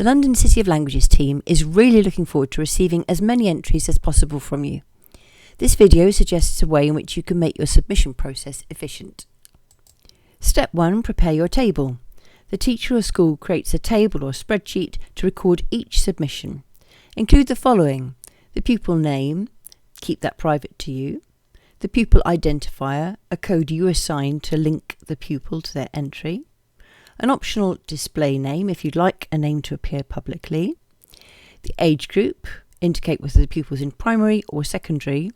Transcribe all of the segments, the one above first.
The London City of Languages team is really looking forward to receiving as many entries as possible from you. This video suggests a way in which you can make your submission process efficient. Step 1. Prepare your table. The teacher or school creates a table or spreadsheet to record each submission. Include the following: the pupil name, keep that private to you, the pupil identifier, a code you assign to link the pupil to their entry, an optional display name if you'd like a name to appear publicly, the age group, indicate whether the pupil is in primary or secondary,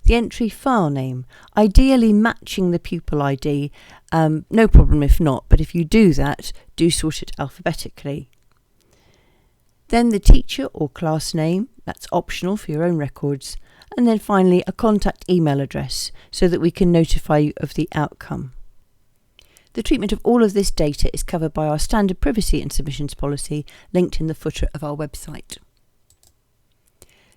the entry file name, ideally matching the pupil ID, no problem if not, but if you do that, do sort it alphabetically. Then the teacher or class name, that's optional for your own records, and then finally a contact email address so that we can notify you of the outcome. The treatment of all of this data is covered by our standard privacy and submissions policy linked in the footer of our website.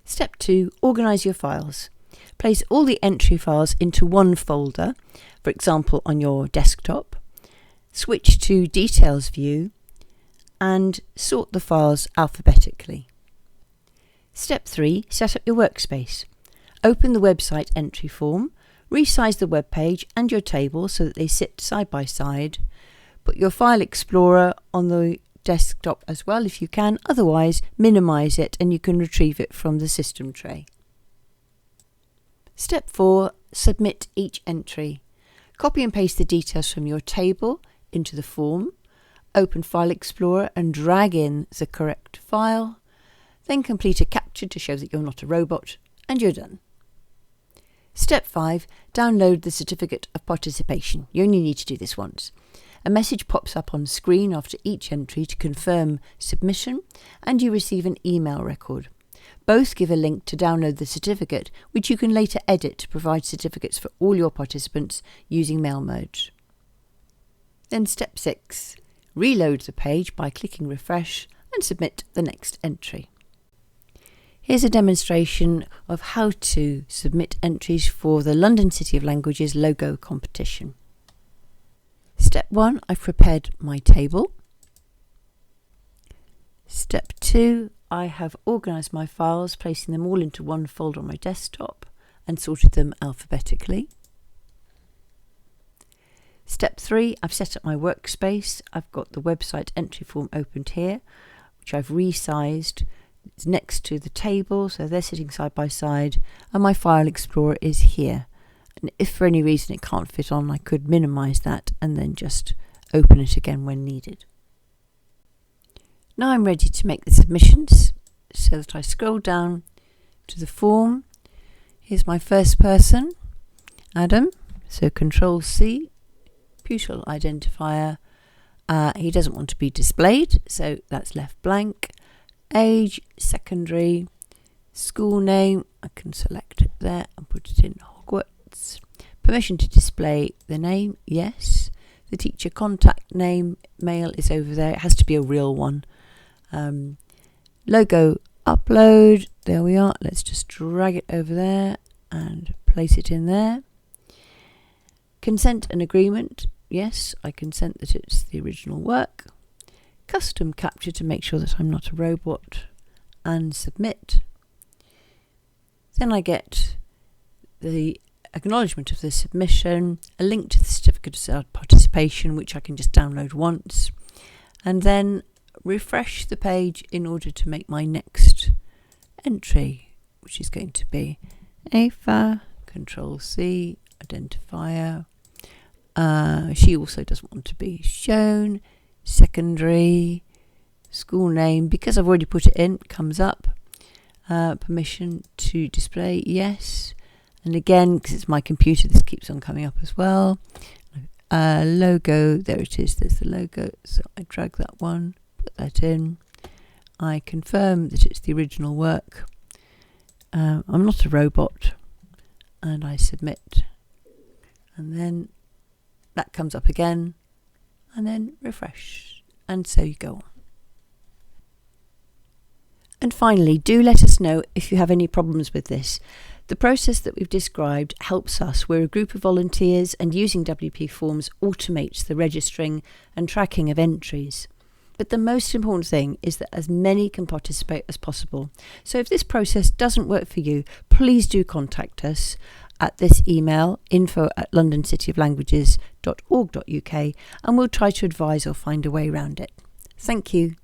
Step 2. Organise your files. Place all the entry files into one folder, for example on your desktop. Switch to Details View and sort the files alphabetically. Step 3. Set up your workspace. Open the website entry form, resize the web page and your table so that they sit side by side. Put your File Explorer on the desktop as well if you can, otherwise minimise it and you can retrieve it from the system tray. Step 4. Submit each entry. Copy and paste the details from your table into the form. Open File Explorer and drag in the correct file. Then complete a capture to show that you're not a robot, and you're done. Step 5. Download the certificate of participation. You only need to do this once. A message pops up on screen after each entry to confirm submission, and you receive an email record. Both give a link to download the certificate, which you can later edit to provide certificates for all your participants using mail merge. Then step 6. Reload the page by clicking refresh and submit the next entry. Here's a demonstration of how to submit entries for the London City of Languages logo competition. Step 1. I've prepared my table. Step 2. I have organised my files, placing them all into one folder on my desktop and sorted them alphabetically. Step 3. I've set up my workspace. I've got the website entry form opened here, which I've resized. It's next to the table, so they're sitting side by side, and my File Explorer is here. And if for any reason it can't fit on, I could minimise that and then just open it again when needed. Now I'm ready to make the submissions, so that I scroll down to the form. Here's my first person, Adam, so Control C, pupil identifier. He doesn't want to be displayed, so that's left blank. Age, secondary, school name, I can select it there and put it in Hogwarts. Permission to display the name, yes. The teacher contact name, mail is over there, it has to be a real one. Logo upload, there we are, let's just drag it over there and place it in there. Consent and agreement, yes, I consent that it's the original work. Custom capture to make sure that I'm not a robot, and submit. Then I get the acknowledgement of the submission, a link to the certificate of participation, which I can just download once, and then refresh the page in order to make my next entry, which is going to be Ava, Control C, identifier. She also doesn't want to be shown. Secondary, school name, because I've already put it in, it comes up. Permission to display, yes. And again, because it's my computer, this keeps on coming up as well. Logo, there it is, there's the logo. So I drag that one, put that in. I confirm that it's the original work. I'm not a robot. And I submit. And then that comes up again. And then refresh, and so you go on. And finally, do let us know if you have any problems with this. The process that we've described helps us. We're a group of volunteers, and using WP Forms automates the registering and tracking of entries. But the most important thing is that as many can participate as possible. So if this process doesn't work for you, please do contact us at this email, info@londoncityoflanguages.org.uk, and we'll try to advise or find a way around it. Thank you.